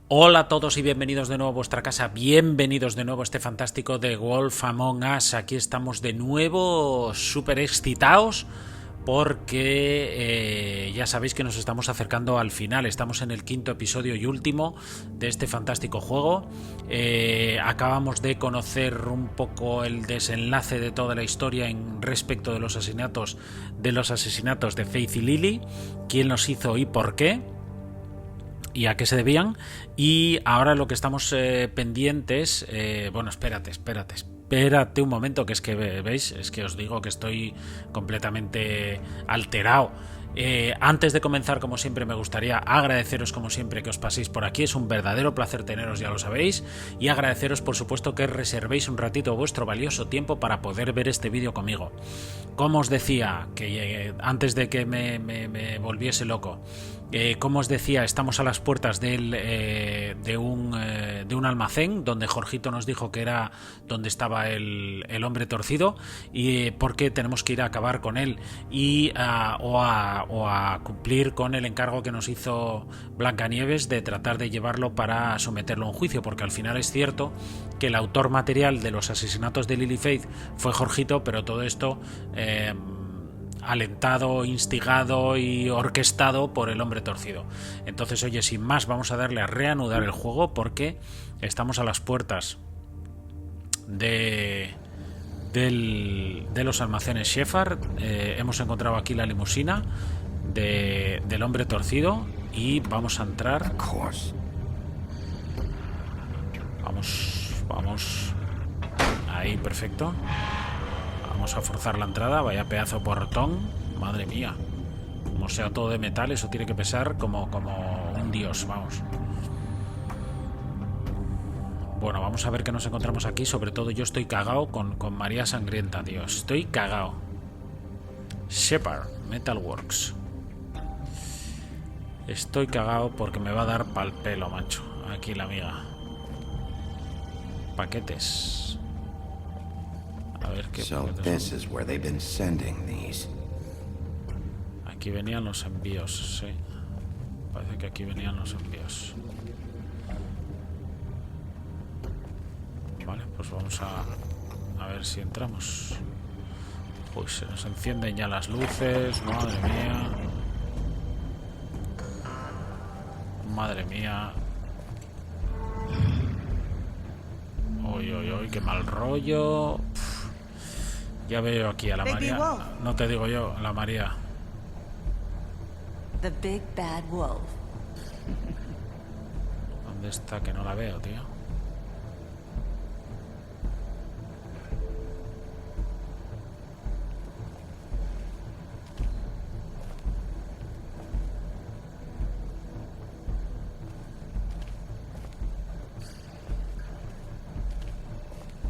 Hola a todos y bienvenidos de nuevo a vuestra casa, bienvenidos de nuevo a este fantástico The Wolf Among Us. Aquí estamos de nuevo súper excitados porque ya sabéis que nos estamos acercando al final, estamos en el quinto episodio y último de este fantástico juego. Acabamos de conocer un poco el desenlace de toda la historia en respecto de los asesinatos de Faith y Lily, quién los hizo y por qué y a qué se debían. Y ahora lo que estamos pendientes, bueno, espérate un momento, que es que veis, es que os digo que estoy completamente alterado. Antes de comenzar, como siempre, me gustaría agradeceros como siempre que os paséis por aquí. Es un verdadero placer teneros, ya lo sabéis, y agradeceros por supuesto que reservéis un ratito vuestro valioso tiempo para poder ver este vídeo conmigo. Como os decía, que antes de que me volviese loco, como os decía, estamos a las puertas de un almacén donde Jorgito nos dijo que era donde estaba el hombre torcido, y porque tenemos que ir a acabar con él y o a cumplir con el encargo que nos hizo Blancanieves de tratar de llevarlo para someterlo a un juicio, porque al final es cierto que el autor material de los asesinatos de Lily Faith fue Jorgito, pero todo esto alentado, instigado y orquestado por el hombre torcido. Entonces, oye, sin más, vamos a darle a reanudar el juego porque estamos a las puertas de los almacenes Shepard. Hemos encontrado aquí la limusina del hombre torcido y vamos a entrar. Vamos. Ahí, perfecto. Vamos a forzar la entrada. Vaya pedazo portón. Madre mía. Como sea todo de metal, eso tiene que pesar como un dios, vamos. Bueno, vamos a ver qué nos encontramos aquí. Sobre todo yo estoy cagao con María Sangrienta, tío. Estoy cagao. Shepard, Metalworks. Estoy cagao porque me va a dar pa'l pelo, macho. Aquí la amiga. Paquetes. A ver qué. Aquí venían los envíos, sí. Parece que aquí venían los envíos. Vale, pues vamos a ver si entramos. Uy, se nos encienden ya las luces. Madre mía. Madre mía. Uy, qué mal rollo. Ya veo aquí a la María. No te digo yo, la María. The big bad wolf. ¿Dónde está? Que no la veo, tío.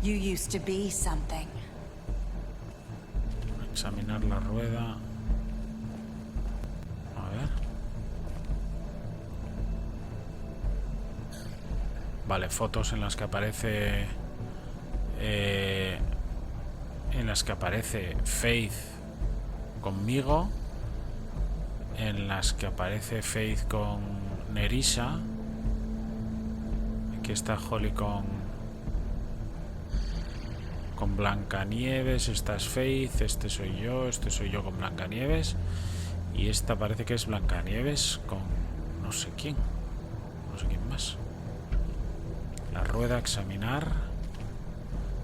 You used to be something. Examinar la rueda. A ver. Vale, fotos en las que aparece Faith conmigo, en las que aparece Faith con Nerissa. Aquí está Holly con Blancanieves. Esta es Faith, este soy yo con Blancanieves, y esta parece que es Blancanieves con no sé quién más. La rueda, examinar.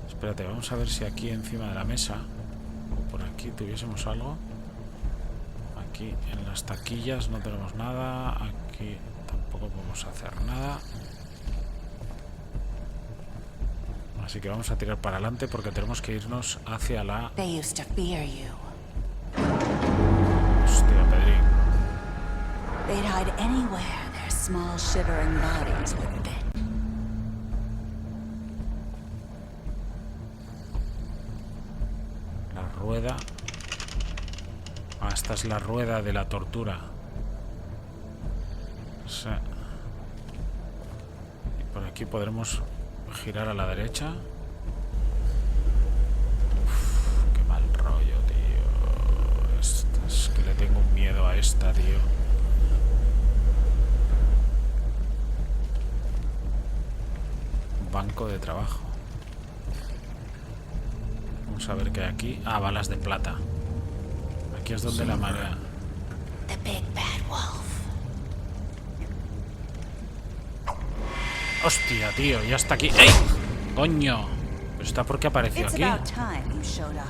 Espérate, vamos a ver si aquí encima de la mesa o por aquí tuviésemos algo. Aquí en las taquillas no tenemos nada, aquí tampoco podemos hacer nada. Así que vamos a tirar para adelante porque tenemos que irnos hacia la... Hostia, Pedrín. They'd hide anywhere their small shivering bodies would fit. La rueda. Esta es la rueda de la tortura. Sí. Y por aquí podremos girar a la derecha. Uf, qué mal rollo, tío. Es que le tengo un miedo a esta, tío. banco de trabajo. Vamos a ver qué hay aquí. Ah, balas de plata. Aquí es donde la marea. The big bad wolf. Hostia, tío, ya está aquí. ¡Ey! Coño. Pero está porque apareció It's aquí. about time you showed up.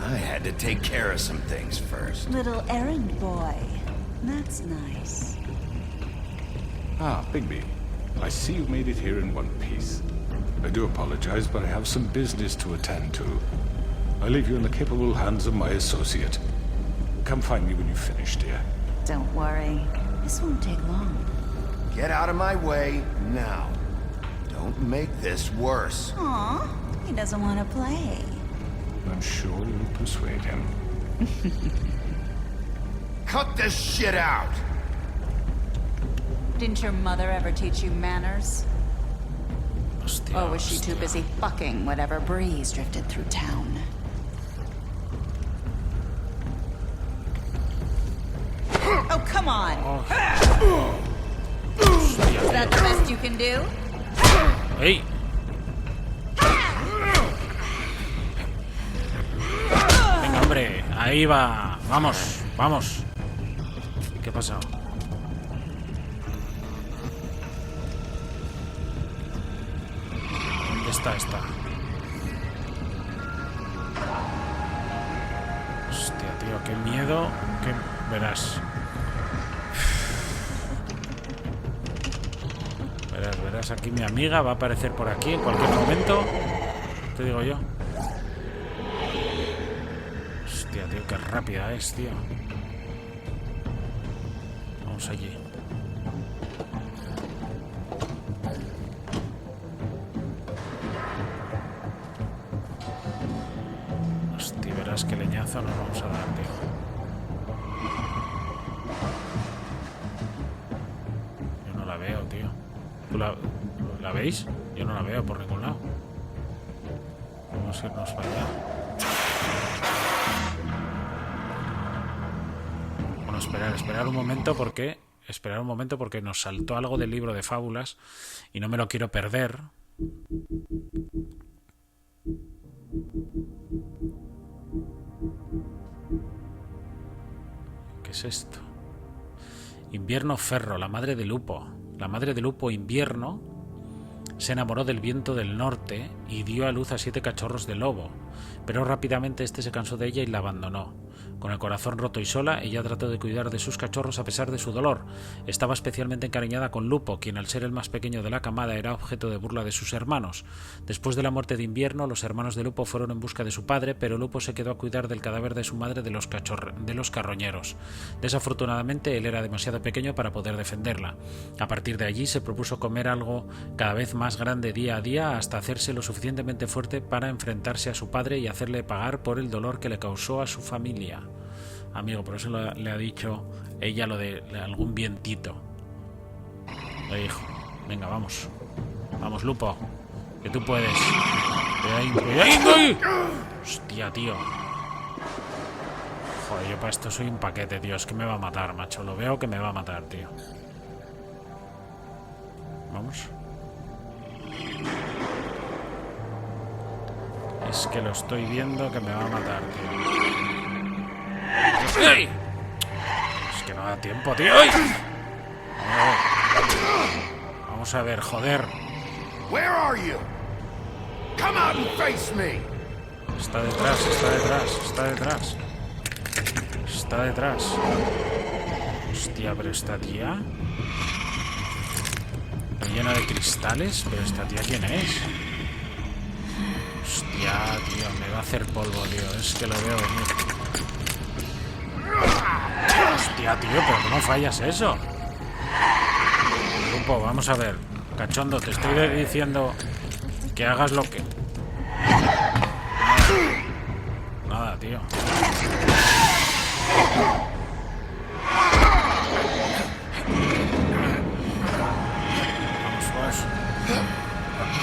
I had to take care of some things first. Little errand boy. That's nice. Ah, Bigby. I see you made it here in one piece. I do apologize, but I have some business to attend to. I leave you in the capable hands of my associate. Come find me when you've finished, dear. Don't worry. This won't take long. Get out of my way now. Don't make this worse. Aw, he doesn't want to play. I'm sure you'll persuade him. Cut this shit out! Didn't your mother ever teach you manners? Hostia, Or was she too hostia. busy fucking whatever breeze drifted through town? Oh, come on! Hostia, Is that the best you can do? ¡Ey! Venga, hombre, ahí va. Vamos, vamos. ¿Qué ha pasado? ¿Dónde está esta? Hostia, tío, qué miedo. Qué... Verás. Verás, aquí mi amiga va a aparecer por aquí en cualquier momento. Te digo yo. Hostia, tío, qué rápida es, tío. Vamos allí. Hostia, verás qué leñazo nos vamos a dar, tío. Yo no la veo, tío. ¿Tú la veis? Yo no la veo por ningún lado. Vamos a irnos para allá. Bueno, esperar un momento porque... Esperar un momento porque nos saltó algo del libro de fábulas y no me lo quiero perder. ¿Qué es esto? Invierno Ferro, la madre de Lupo. La madre de Lupo, Invierno, se enamoró del viento del norte y dio a luz a 7 cachorros de lobo, pero rápidamente este se cansó de ella y la abandonó. Con el corazón roto y sola, ella trató de cuidar de sus cachorros a pesar de su dolor. Estaba especialmente encariñada con Lupo, quien al ser el más pequeño de la camada era objeto de burla de sus hermanos. Después de la muerte de Invierno, los hermanos de Lupo fueron en busca de su padre, pero Lupo se quedó a cuidar del cadáver de su madre de los carroñeros. Desafortunadamente, él era demasiado pequeño para poder defenderla. A partir de allí se propuso comer algo cada vez más grande día a día hasta hacerse lo suficientemente fuerte para enfrentarse a su padre y hacerle pagar por el dolor que le causó a su familia. Amigo, por eso le ha dicho ella lo de algún vientito. Le dijo, venga, vamos. Vamos, Lupo, que tú puedes. ¡Cuidado! Hostia, tío. Joder, yo para esto soy un paquete, tío. Es que me va a matar, macho. Lo veo que me va a matar, tío. Vamos. Es que lo estoy viendo que me va a matar, tío. ¡Ey! Es que no da tiempo, tío. ¡Ay! Vamos a ver, joder. Where are you? Come out and face me. Está detrás, está detrás, está detrás. Está detrás. Hostia, pero esta tía... Está llena de cristales. Pero esta tía, ¿quién es? Hostia, tío, me va a hacer polvo, tío. Es que lo veo venir. Hostia, tío, pero ¿cómo fallas eso? Grupo, vamos a ver. Cachondo, te estoy diciendo que hagas lo que... Nada, tío.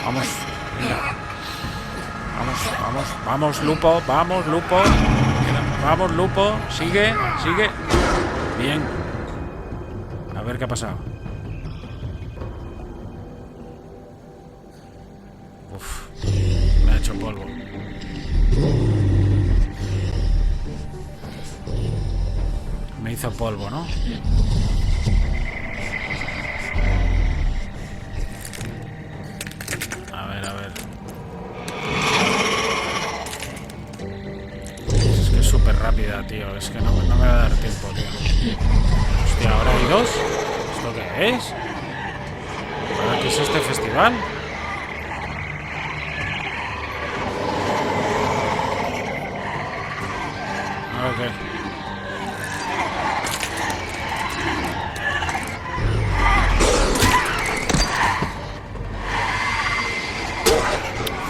Vamos, mira. Vamos, Lupo, vamos, Lupo. Vamos, Lupo, sigue. Bien. A ver qué ha pasado. polvo. Me hizo polvo, ¿no? A ver, a ver. Es que es súper rápida, tío. Es que no me va a dar tiempo, tío. Hostia, ¿ahora hay dos? ¿Esto qué es? ¿Ahora qué es este festival? ¿Ahora qué?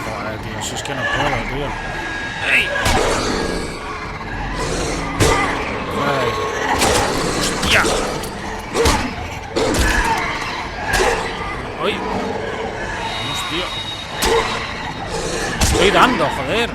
Joder, tío, si es que no puedo, tío. ¡Ey! ¡Ay! ¡Hostia! ¡Ay! ¡Vamos, tío! ¡Estoy dando, joder!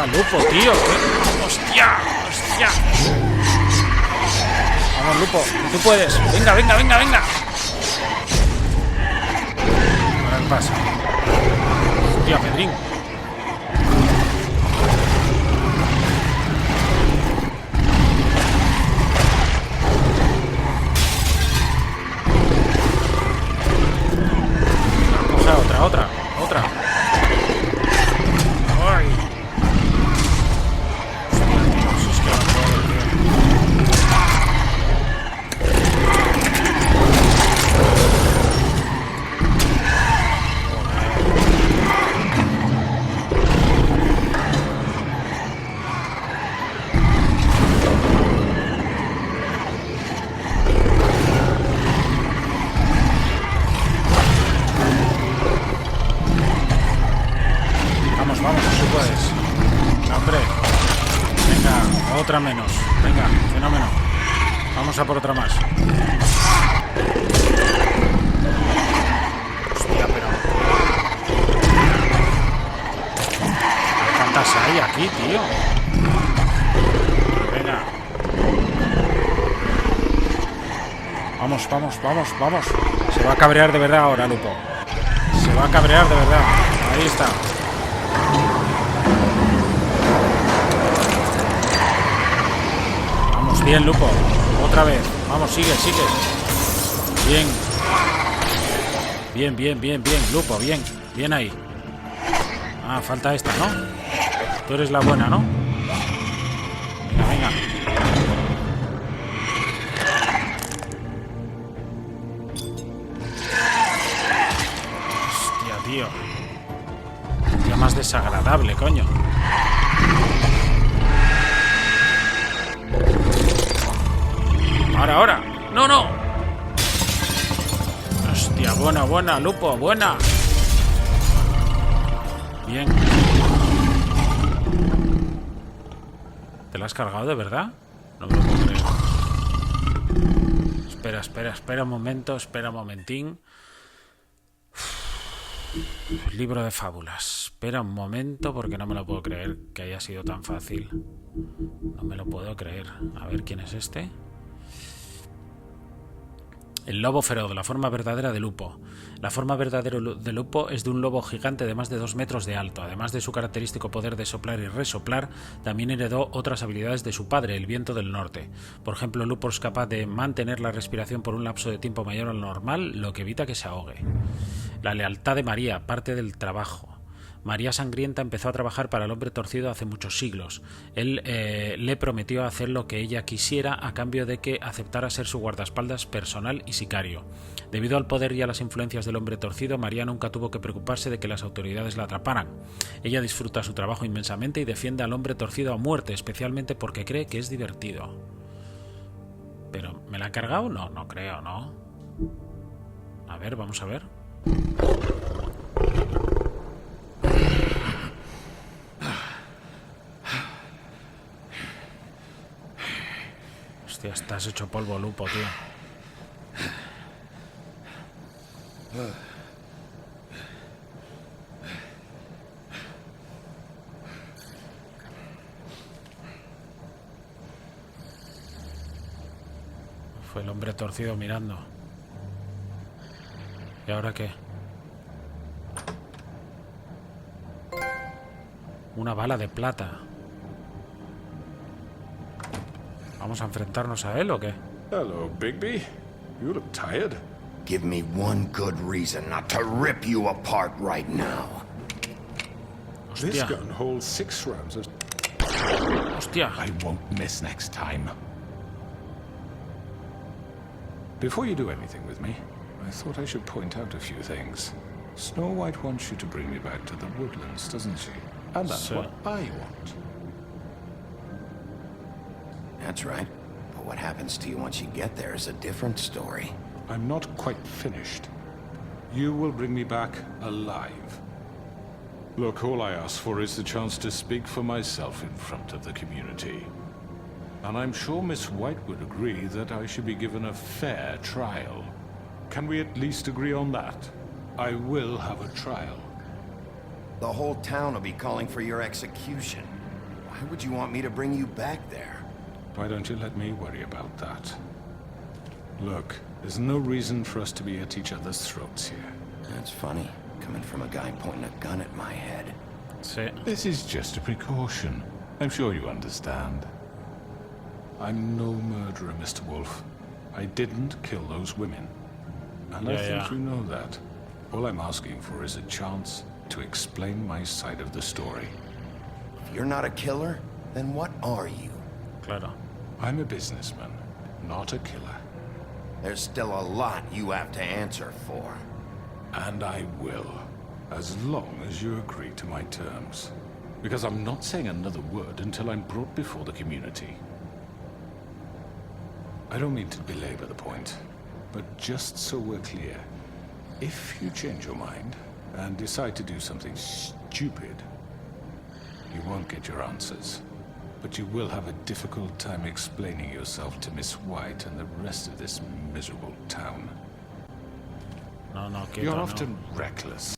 Lupo, tío. ¡Hostia! ¡Hostia! Vamos, Lupo, que tú puedes. Venga, venga, venga, venga. Ahora qué pasa. Hostia, Pedrín. Coge otra. ¡Ay! Otra menos. Venga, fenómeno. Vamos a por otra más. Hostia, pero... ¿cuántas hay aquí, tío? Venga. Vamos, vamos, vamos, vamos. Se va a cabrear de verdad ahora, Lupo. Se va a cabrear de verdad. Ahí está. Bien, Lupo. Otra vez. Vamos, sigue, sigue. Bien. Bien, bien, bien, bien. Lupo, bien. Bien ahí. Ah, falta esta, ¿no? Tú eres la buena, ¿no? Venga, venga. Hostia, tío. Ya más desagradable, coño. Ahora. ¡No, no! Hostia, buena, Lupo, buena. Bien. ¿Te la has cargado de verdad? No me lo puedo creer. Espera un momento, espera un momentín. Libro de fábulas. Espera un momento porque no me lo puedo creer que haya sido tan fácil. No me lo puedo creer. A ver, ¿quién es este? El lobo feroz, la forma verdadera de Lupo. La forma verdadera de Lupo es de un lobo gigante de más de 2 metros de alto. Además de su característico poder de soplar y resoplar, también heredó otras habilidades de su padre, el viento del norte. Por ejemplo, Lupo es capaz de mantener la respiración por un lapso de tiempo mayor al normal, lo que evita que se ahogue. La lealtad de María, parte del trabajo. María Sangrienta empezó a trabajar para el hombre torcido hace muchos siglos. Él le prometió hacer lo que ella quisiera a cambio de que aceptara ser su guardaespaldas personal y sicario. Debido al poder y a las influencias del hombre torcido, María nunca tuvo que preocuparse de que las autoridades la atraparan. Ella disfruta su trabajo inmensamente y defiende al hombre torcido a muerte, especialmente porque cree que es divertido. ¿Pero me la ha cargado? No, no creo, ¿no? A ver, vamos a ver. Hostia, estás hecho polvo, Lupo, tío. Fue el hombre torcido mirando. ¿Y ahora qué? Una bala de plata. ¿Vamos a enfrentarnos a él o qué? Hello, Bigby. You look tired. Give me one good reason not to rip you apart right now. This Hostia. gun holds 6 rounds of... Hostia. I won't miss next time. Before you do anything with me, I thought I should point out a few things. Snow White wants you to bring me back to the woodlands, doesn't she? And that's So- what I want. That's right. But what happens to you once you get there is a different story. I'm not quite finished. You will bring me back alive. Look, all I ask for is the chance to speak for myself in front of the community. And I'm sure Miss White would agree that I should be given a fair trial. Can we at least agree on that? I will have a trial. The whole town will be calling for your execution. Why would you want me to bring you back there? Why don't you let me worry about that? Look, there's no reason for us to be at each other's throats here. That's funny, coming from a guy pointing a gun at my head. Sí. This is just a precaution. I'm sure you understand. I'm no murderer, Mr. Wolf. I didn't kill those women. And I think you know that. All I'm asking for is a chance to explain my side of the story. If you're not a killer, then what are you? Claro. I'm a businessman, not a killer. There's still a lot you have to answer for. And I will, as long as you agree to my terms. Because I'm not saying another word until I'm brought before the community. I don't mean to belabor the point, but just so we're clear, if you change your mind and decide to do something stupid, you won't get your answers. But you will have a difficult time explaining yourself to Miss White and the rest of this miserable town. No, quieto, You're no. often reckless,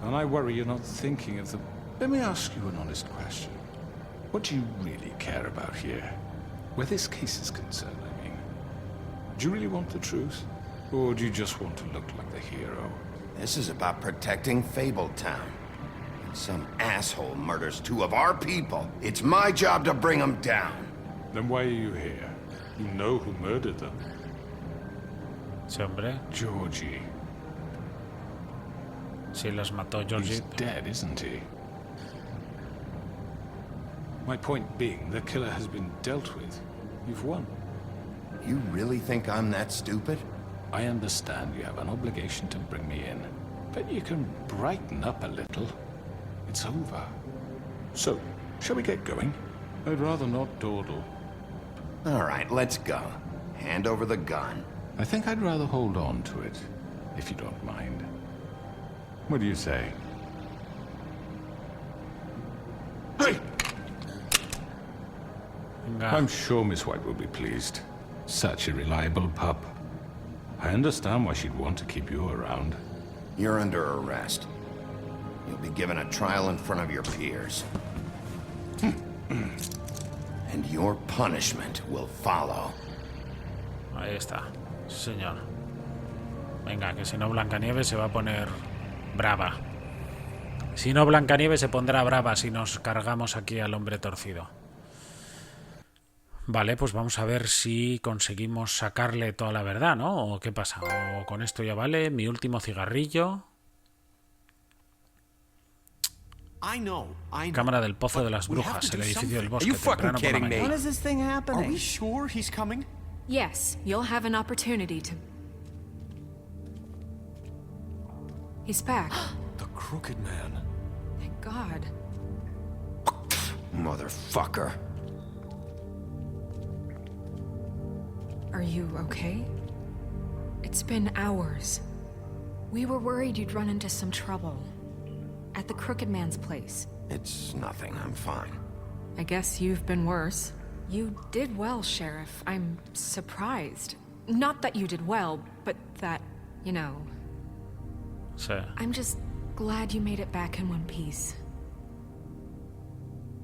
and I worry you're not thinking of the... Let me ask you an honest question. What do you really care about here? Where this case is concerned, I mean. Do you really want the truth? Or do you just want to look like the hero? This is about protecting Fabletown. When some asshole murders 2 of our people, it's my job to bring them down. Then why are you here? You know who murdered them. Sí, hombre. Georgie. Sí, las mató He's Georgie. dead, isn't he? My point being, the killer has been dealt with. You've won. You really think I'm that stupid? I understand you have an obligation to bring me in, but you can brighten up a little. It's over. So, shall we get going? I'd rather not dawdle. All right, let's go. Hand over the gun. I think I'd rather hold on to it, if you don't mind. What do you say? Hey! Venga. I'm sure Miss White will be pleased. Such a reliable pup. I understand why she'd want to keep you around. You're under arrest. You'll be given a trial in front of your peers. And your punishment will follow. Ahí está. Sí, señor. Venga, que si no Blancanieves se va a poner brava. Si no Blancanieves se pondrá brava si nos cargamos aquí al hombre torcido. Vale, pues vamos a ver si conseguimos sacarle toda la verdad, ¿no? ¿O qué pasa? ¿O con esto ya vale? Mi último cigarrillo. Cámara del Pozo de las Brujas, el edificio del bosque, temprano por la mañana. When is this thing happening? Are we sure he's coming? Yes, you'll have an opportunity to... He's back. The Crooked Man. Thank God. Motherfucker. Are you okay? It's been hours. We were worried you'd run into some trouble. At the Crooked Man's place. It's nothing, I'm fine. I guess you've been worse. You did well, Sheriff. I'm surprised. Not that you did well, but that, you know, Sí. I'm just glad you made it back in one piece.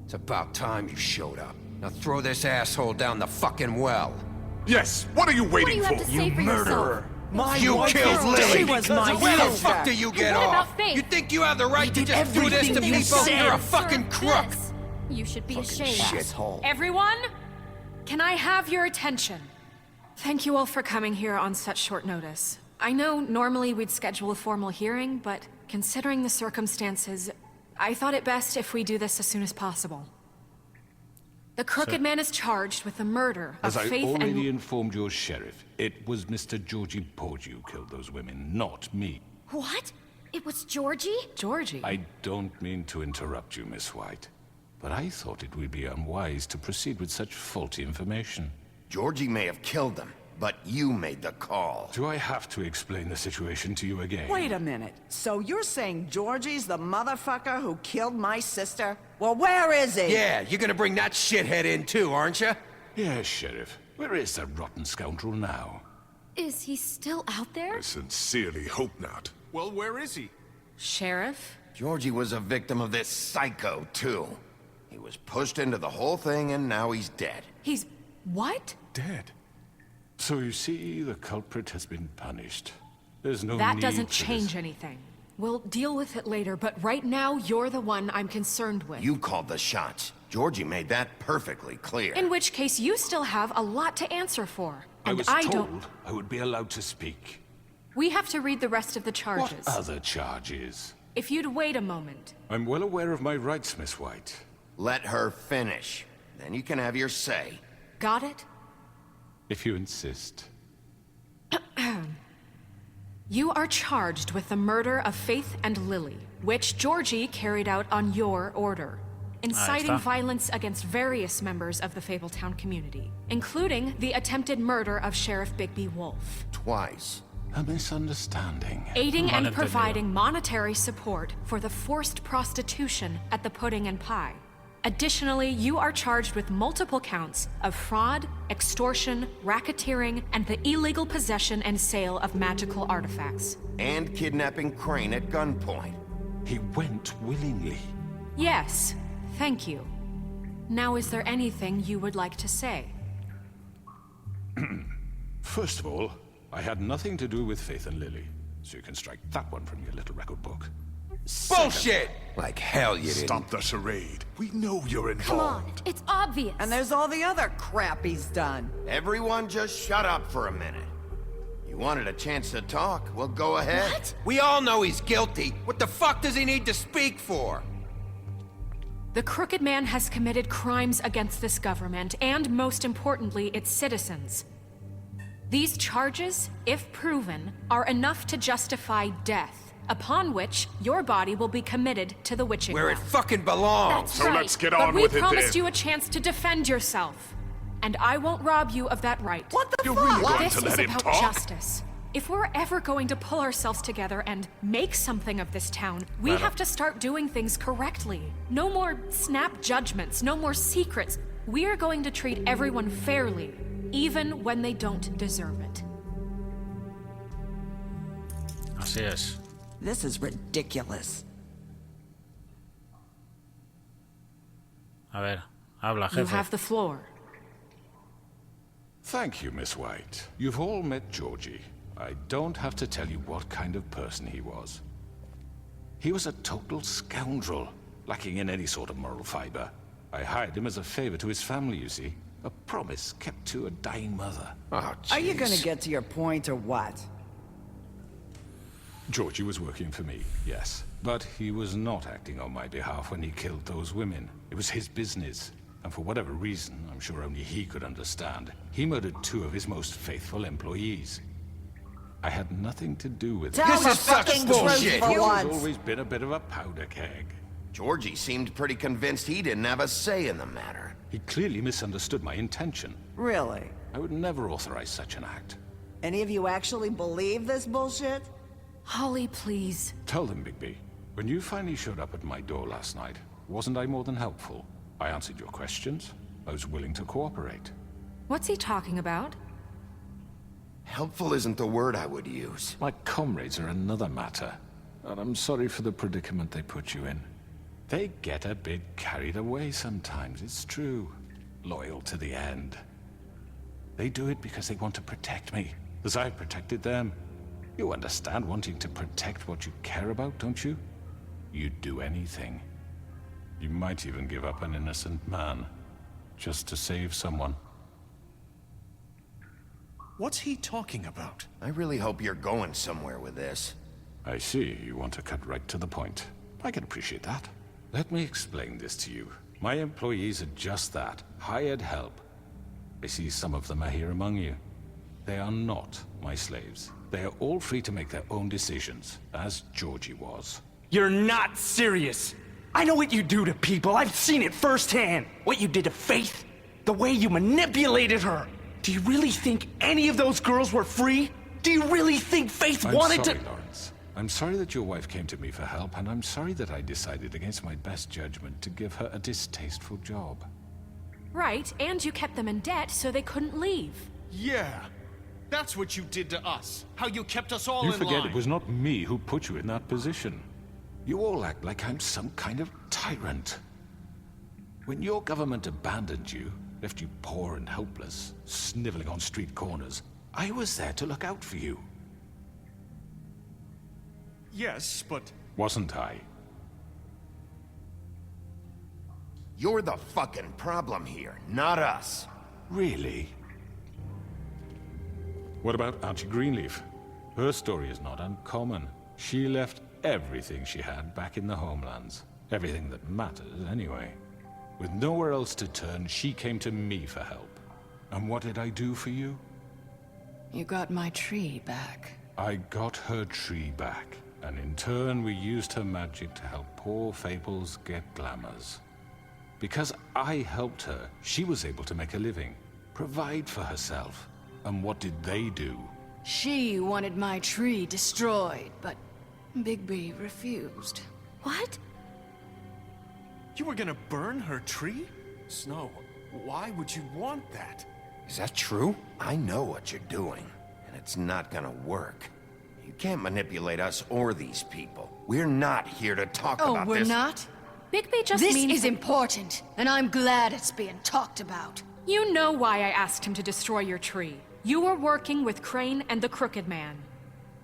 It's about time you showed up. Now throw this asshole down the fucking well. Yes, what are you waiting What do you have for? to say for yourself? You killed Lily! She was my Where the sister. fuck do you get What off? about Faith? You think you have the right to did just do this to everything you people? said. You're a fucking crook! This. You should be Fucking ashamed. shithole. Everyone, can I have your attention? Thank you all for coming here on such short notice. I know normally we'd schedule a formal hearing, but considering the circumstances, I thought it best if we do this as soon as possible. The Crooked Man is charged with the murder of As I Faith already and... informed your sheriff, it was Mr. Georgie Porgy who killed those women, not me. What? It was Georgie? Georgie? I don't mean to interrupt you, Miss White, but I thought it would be unwise to proceed with such faulty information. Georgie may have killed them, but you made the call. Do I have to explain the situation to you again? Wait a minute. So you're saying Georgie's the motherfucker who killed my sister? Well, where is he? Yeah, you're gonna bring that shithead in too, aren't you? Yes, Sheriff. Where is that rotten scoundrel now? Is he still out there? I sincerely hope not. Well, where is he? Sheriff? Georgie was a victim of this psycho, too. He was pushed into the whole thing and now he's dead. He's... what? Dead. So you see, the culprit has been punished. There's no That need doesn't for change this. anything. We'll deal with it later, but right now, you're the one I'm concerned with. You called the shots. Georgie made that perfectly clear. In which case, you still have a lot to answer for. I And was I told don't... I would be allowed to speak. We have to read the rest of the charges. What other charges? If you'd wait a moment. I'm well aware of my rights, Miss White. Let her finish. Then you can have your say. Got it? If you insist. You are charged with the murder of Faith and Lily, which Georgie carried out on your order, inciting está. violence against various members of the Fabletown community, including the attempted murder of Sheriff Bigby Wolf, Twice. A misunderstanding. aiding and Malentendido. providing monetary support for the forced prostitution at the Pudding and Pie. Additionally, you are charged with multiple counts of fraud, extortion, racketeering, and the illegal possession and sale of magical artifacts. And kidnapping Crane at gunpoint. He went willingly. Yes, thank you. Now, is there anything you would like to say? First of all, I had nothing to do with Faith and Lily, so you can strike that one from your little record book. Bullshit! Like hell you didn't. Stop the charade. We know you're Come on, involved. it's obvious. And there's all the other crap he's done. Everyone just shut up for a minute. You wanted a chance to talk, well go ahead. What? We all know he's guilty. What the fuck does he need to speak for? The Crooked Man has committed crimes against this government, and most importantly, its citizens. These charges, if proven, are enough to justify death, upon which your body will be committed to the witching Where it well. fucking belongs. That's So right. let's get But on we with it promised then. you a chance to defend yourself, and I won't rob you of that right. What the You're fuck? really going This to is let him about talk? justice. If we're ever going to pull ourselves together and make something of this town, we have to start doing things correctly. No more snap judgments, no more secrets. We're going to treat everyone fairly, even when they don't deserve it. Así es. This is ridiculous. A ver, habla, You jefe. have the floor. Thank you, Miss White. You've all met Georgie. I don't have to tell you what kind of person he was. He was a total scoundrel, lacking in any sort of moral fiber. I hired him as a favor to his family, you see. A promise kept to a dying mother. Oh, Are you jeez. gonna get to your point or what? Georgie was working for me, yes. But he was not acting on my behalf when he killed those women. It was his business. And for whatever reason, I'm sure only he could understand, he murdered 2 of his most faithful employees. I had nothing to do with it. Tell This the is such fucking bullshit. truth for He's once. always been a bit of a powder keg. Georgie seemed pretty convinced he didn't have a say in the matter. He clearly misunderstood my intention. Really? I would never authorize such an act. Any of you actually believe this bullshit? Holly, please. Tell them, Bigby. When you finally showed up at my door last night, wasn't I more than helpful? I answered your questions. I was willing to cooperate. What's he talking about? Helpful isn't the word I would use. My comrades are another matter. and I'm sorry for the predicament they put you in. They get a bit carried away sometimes, it's true. Loyal to the end. They do it because they want to protect me, as I've protected them. You understand wanting to protect what you care about, don't you? You'd do anything. You might even give up an innocent man, just to save someone. What's he talking about? I really hope you're going somewhere with this. I see, you want to cut right to the point. I can appreciate that. Let me explain this to you. My employees are just that, hired help. I see some of them are here among you. They are not my slaves. They are all free to make their own decisions, as Georgie was. You're not serious. I know what you do to people. I've seen it firsthand. What you did to Faith. The way you manipulated her. Do you really think any of those girls were free? Do you really think Faith wanted to— Lawrence. I'm sorry that your wife came to me for help, and I'm sorry that I decided against my best judgment to give her a distasteful job. Right, and you kept them in debt so they couldn't leave. Yeah. That's what you did to us. How you kept us all You in forget line. it was not me who put you in that position. You all act like I'm some kind of tyrant. When your government abandoned you, left you poor and helpless, sniveling on street corners, I was there to look out for you. Yes, but... Wasn't I? You're the fucking problem here, not us. Really? What about Auntie Greenleaf? Her story is not uncommon. She left everything she had back in the homelands. Everything that matters, anyway. With nowhere else to turn, she came to me for help. And what did I do for you? You got my tree back. I got her tree back. And in turn, we used her magic to help poor Fables get glamours. Because I helped her, she was able to make a living, provide for herself. And what did they do? She wanted my tree destroyed, but Bigby refused. What? You were gonna burn her tree? Snow, why would you want that? Is that true? I know what you're doing, and it's not gonna work. You can't manipulate us or these people. We're not here to talk about Oh, we're this. not? Bigby just This means is important, and I'm glad it's being talked about. You know why I asked him to destroy your tree. You were working with Crane and the Crooked Man.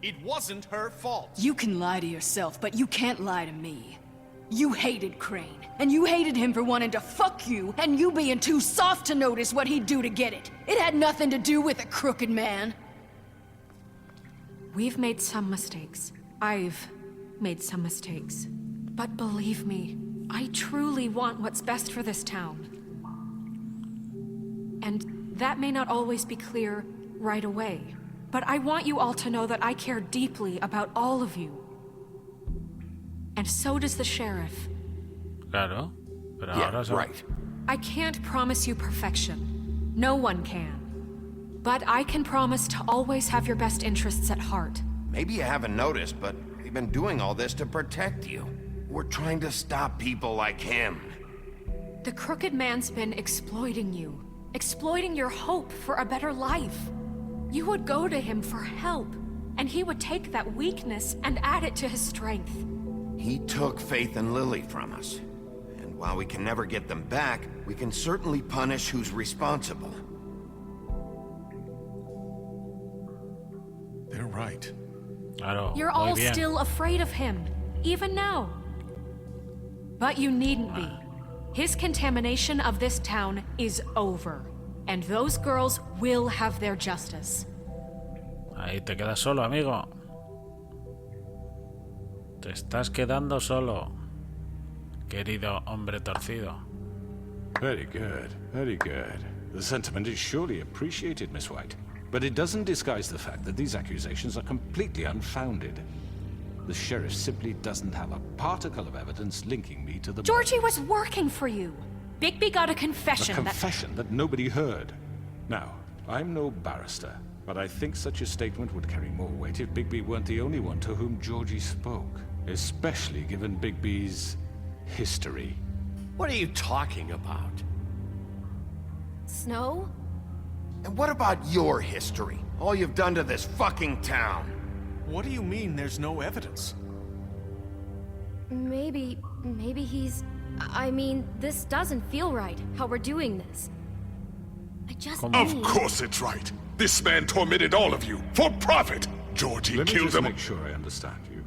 It wasn't her fault. You can lie to yourself, but you can't lie to me. You hated Crane, and you hated him for wanting to fuck you, and you being too soft to notice what he'd do to get it. It had nothing to do with a Crooked Man. We've made some mistakes. I've made some mistakes. But believe me, I truly want what's best for this town. And that may not always be clear right away. But I want you all to know that I care deeply about all of you. And so does the sheriff. Claro. Pero Yeah, ahora right. I can't promise you perfection. No one can. But I can promise to always have your best interests at heart. Maybe you haven't noticed, but we've been doing all this to protect you. We're trying to stop people like him. The Crooked Man's been exploiting you. Exploiting your hope for a better life. You would go to him for help, and he would take that weakness and add it to his strength. He took Faith and Lily from us. And while we can never get them back, we can certainly punish who's responsible. They're right. Claro, You're muy all bien. still afraid of him, even now. But you needn't be. His contamination of this town is over. And those girls will have their justice. Ahí te quedas solo, amigo. Te estás quedando solo, querido hombre torcido. Very good, very good. The sentiment is surely appreciated, Miss White. But it doesn't disguise the fact that these accusations are completely unfounded. The sheriff simply doesn't have a particle of evidence linking me to the... Georgie was working for you. Bigby got a A confession confession that nobody heard. Now, I'm no barrister, but I think such a statement would carry more weight if Bigby weren't the only one to whom Georgie spoke. Especially given Bigby's history. What are you talking about? Snow? And what about your history? All you've done to this fucking town? What do you mean there's no evidence? Maybe he's... I mean, this doesn't feel right, how we're doing this. I just Of course it's right. This man tormented all of you, for profit! Georgie Let me killed just them. make sure I understand you.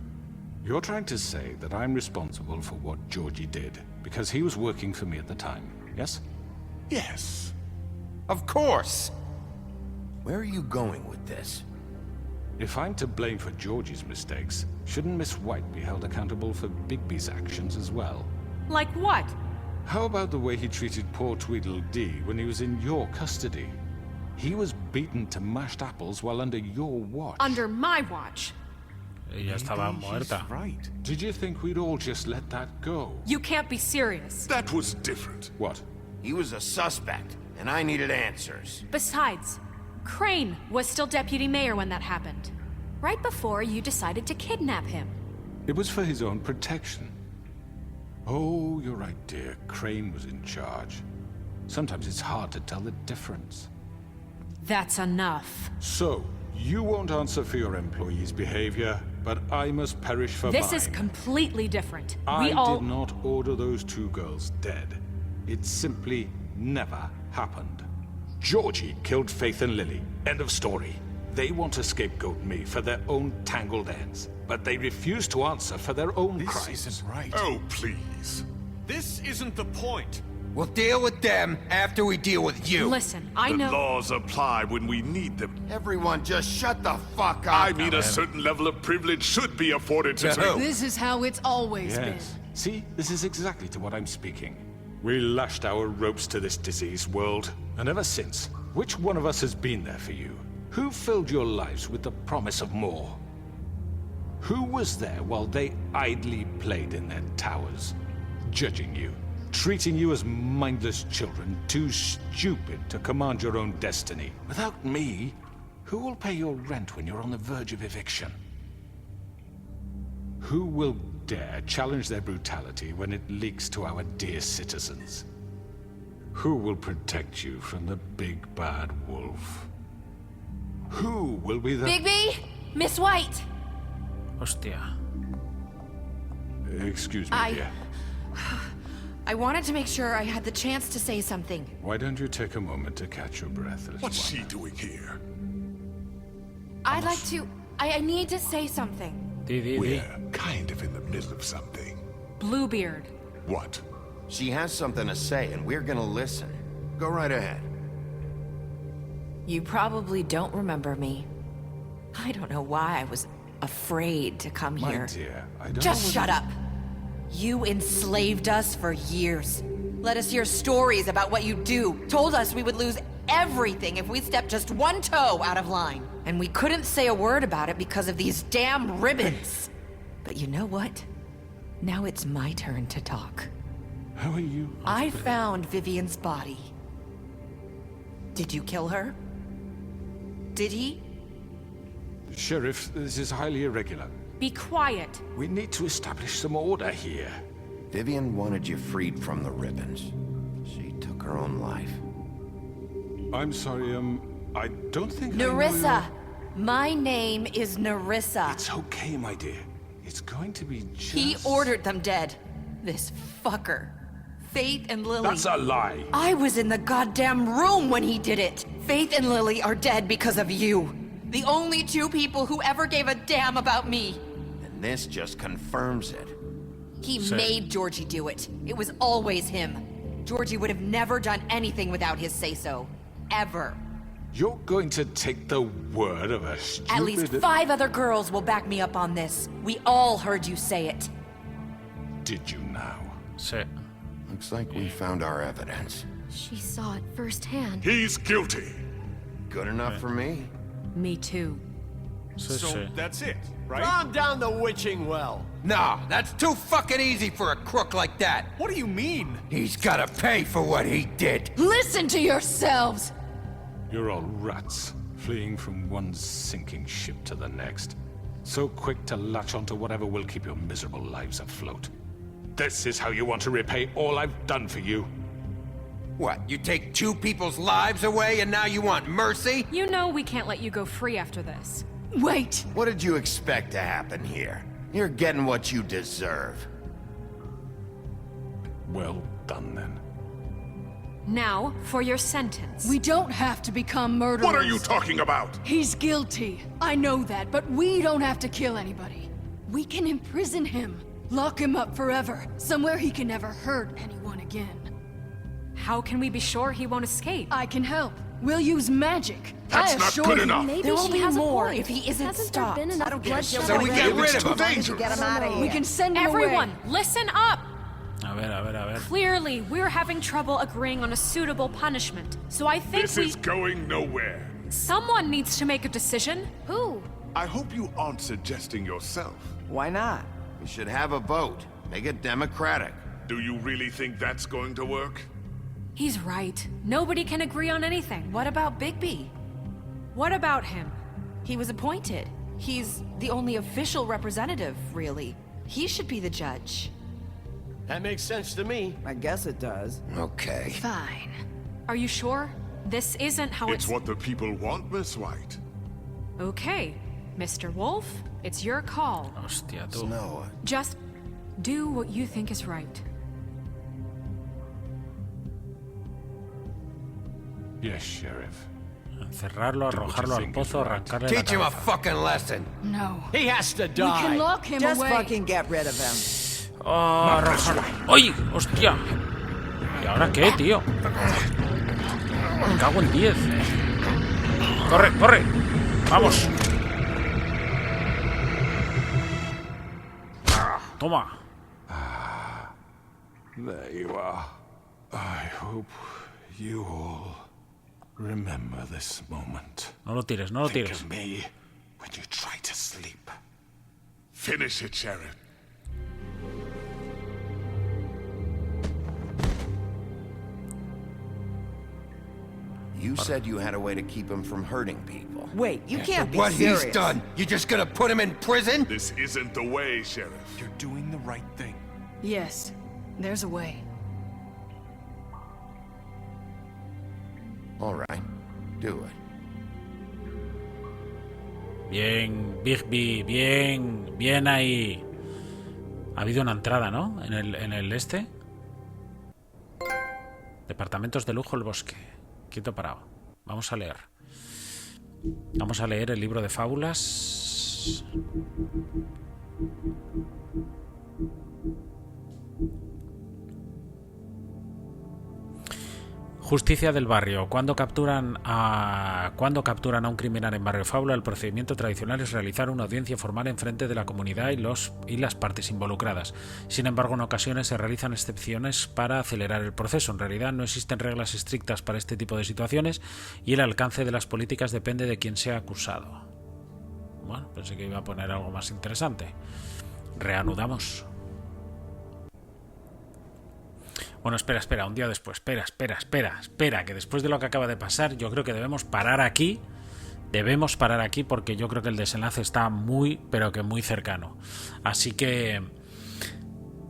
You're trying to say that I'm responsible for what Georgie did, because he was working for me at the time, yes? Yes. Of course! Where are you going with this? If I'm to blame for Georgie's mistakes, shouldn't Miss White be held accountable for Bigby's actions as well? Like what? How about the way he treated poor Tweedledee when he was in your custody? He was beaten to mashed apples while under your watch. Under my watch. Ella estaba muerta. Right. Did you think we'd all just let that go? You can't be serious. That was different. What? He was a suspect, and I needed answers. Besides, Crane was still deputy mayor when that happened. Right before you decided to kidnap him. It was for his own protection. Oh, you're right, dear. Crane was in charge. Sometimes it's hard to tell the difference. That's enough. So, you won't answer for your employees' behavior, but I must perish for mine. This is completely different. I We all... did not order those two girls dead. It simply never happened. Georgie killed Faith and Lily. End of story. They want to scapegoat me for their own tangled ends, but they refuse to answer for their own crimes. This isn't right. Oh, please. This isn't the point. We'll deal with them after we deal with you. Listen, I The know... laws apply when we need them. Everyone just shut the fuck up. I mean, a certain level of privilege should be afforded to... To who? This is how it's always Yes. See, this is exactly to what I'm speaking. We lashed our ropes to this diseased world, and ever since, which one of us has been there for you? Who filled your lives with the promise of more? Who was there while they idly played in their towers, judging you, treating you as mindless children, too stupid to command your own destiny? Without me, who will pay your rent when you're on the verge of eviction? Who will dare challenge their brutality when it leaks to our dear citizens? Who will protect you from the big bad wolf? Who will be the... Bigby! Miss White! Hostia. Excuse me, dear. I wanted to make sure I had the chance to say something. Why don't you take a moment to catch your breath, little What's one? she doing here? I'd like to... I need to say something. We're kind of in the middle of something. Bluebeard. What? She has something to say, and we're gonna listen. Go right ahead. You probably don't remember me. I don't know why I was afraid to come My here. dear, I don't Just know shut up! You enslaved us for years. Let us hear stories about what you do. Told us we would lose everything if we stepped just one toe out of line. And we couldn't say a word about it because of these damn ribbons. But you know what? Now it's my turn to talk. How are you? I found Vivian's body. Did you kill her? Did he? Sheriff, this is highly irregular. Be quiet. We need to establish some order here. Vivian wanted you freed from the ribbons. She took her own life. I'm sorry, I don't think Nerissa! My name is Nerissa. It's okay, my dear. It's going to be just... He ordered them dead. This fucker. Faith and Lily. That's a lie. I was in the goddamn room when he did it. Faith and Lily are dead because of you. The only two people who ever gave a damn about me. And this just confirms it. He made Georgie do it. It was always him. Georgie would have never done anything without his say-so. Ever. You're going to take the word of a stupid... At least 5 other girls will back me up on this. We all heard you say it. Did you now? Sí. Looks like we found our evidence. She saw it firsthand. He's guilty. Good enough for me. Me too. Sí, So sí. that's it, right? Calm down the witching well. Nah, that's too fucking easy for a crook like that. What do you mean? He's gotta pay for what he did. Listen to yourselves! You're all rats, fleeing from one sinking ship to the next. So quick to latch onto whatever will keep your miserable lives afloat. This is how you want to repay all I've done for you? What, you take 2 people's lives away and now you want mercy? You know we can't let you go free after this. Wait! What did you expect to happen here? You're getting what you deserve. Well done, then. Now, for your sentence. We don't have to become murderers. What are you talking about? He's guilty. I know that, but we don't have to kill anybody. We can imprison him. Lock him up forever. Somewhere he can never hurt anyone again. How can we be sure he won't escape? I can help. We'll use magic. That's not good enough. Maybe There will she be has more a point. if he isn't Hasn't stopped. there been enough bloodshed So we already? get rid of him. Dangerous. Get him out of here. We can send him Everyone, away. listen up! A ver. Clearly, we're having trouble agreeing on a suitable punishment. So I think This is going nowhere. someone needs to make a decision. Who? I hope you aren't suggesting yourself. Why not? We should have a vote. Make it democratic. Do you really think that's going to work? He's right. Nobody can agree on anything. What about Bigby? What about him? He was appointed. He's the only official representative, really. He should be the judge. That makes sense to me. I guess it does. Okay. Fine. Are you sure? This isn't how It's what the people want, Miss White. Okay, Mr. Wolf, it's your call. Hostia, tú. No. Just do what you think is right. Yes, Sheriff. Encerrarlo, arrojarlo al pozo, arrancarle la Teach him a cabeza. fucking lesson. No. He has to We can die. lock him Just away. fucking get rid of him. Oh, arrojarlo. ¡Ay! ¡Hostia! ¿Y ahora qué, tío? Me cago en 10. ¡Corre, corre! ¡Vamos! Toma. There you are. I hope you all remember this moment. No lo tires, no lo Think tires. of me when you try to sleep. Finish it, Sheriff. You said you had a way to keep him from hurting people. Wait, you can't be What serious. he's done, you just gonna put him in prison? This isn't the way, Sheriff. You're doing the right thing. Yes, there's a way. All right, do it. Bien, Bigby, bien, bien ahí. Ha habido una entrada, ¿no? En el este. Departamentos de lujo, el bosque. Quieto parado. Vamos a leer. Vamos a leer el libro de fábulas. Justicia del barrio. Cuando capturan a un criminal en Barrio Fábula, el procedimiento tradicional es realizar una audiencia formal en frente de la comunidad y las partes involucradas. Sin embargo, en ocasiones se realizan excepciones para acelerar el proceso. En realidad, no existen reglas estrictas para este tipo de situaciones y el alcance de las políticas depende de quién sea acusado. Bueno, pensé que iba a poner algo más interesante. Reanudamos. Bueno, espera, un día después, espera, que después de lo que acaba de pasar, yo creo que debemos parar aquí porque yo creo que el desenlace está muy, pero que muy cercano. Así que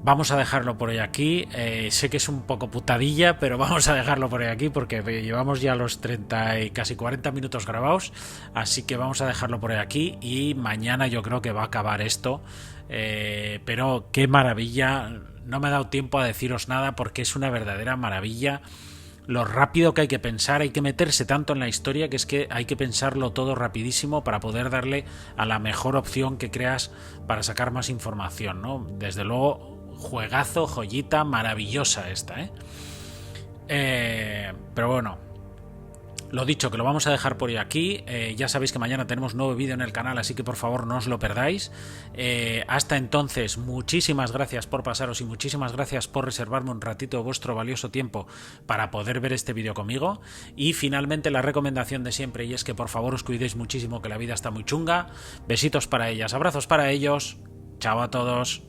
vamos a dejarlo por hoy aquí. Sé que es un poco putadilla, pero vamos a dejarlo por hoy aquí porque llevamos ya los 30 y casi 40 minutos grabados, así que vamos a dejarlo por hoy aquí y mañana yo creo que va a acabar esto. Pero qué maravilla. No me ha dado tiempo a deciros nada porque es una verdadera maravilla lo rápido que hay que pensar, hay que meterse tanto en la historia que es que hay que pensarlo todo rapidísimo para poder darle a la mejor opción que creas para sacar más información, ¿no? Desde luego, juegazo, joyita, maravillosa esta, pero bueno, lo dicho, que lo vamos a dejar por aquí. Ya sabéis que mañana tenemos nuevo vídeo en el canal, así que por favor no os lo perdáis. Hasta entonces, muchísimas gracias por pasaros y muchísimas gracias por reservarme un ratito de vuestro valioso tiempo para poder ver este vídeo conmigo. Y finalmente la recomendación de siempre, y es que por favor os cuidéis muchísimo, que la vida está muy chunga. Besitos para ellas, abrazos para ellos. Chao a todos.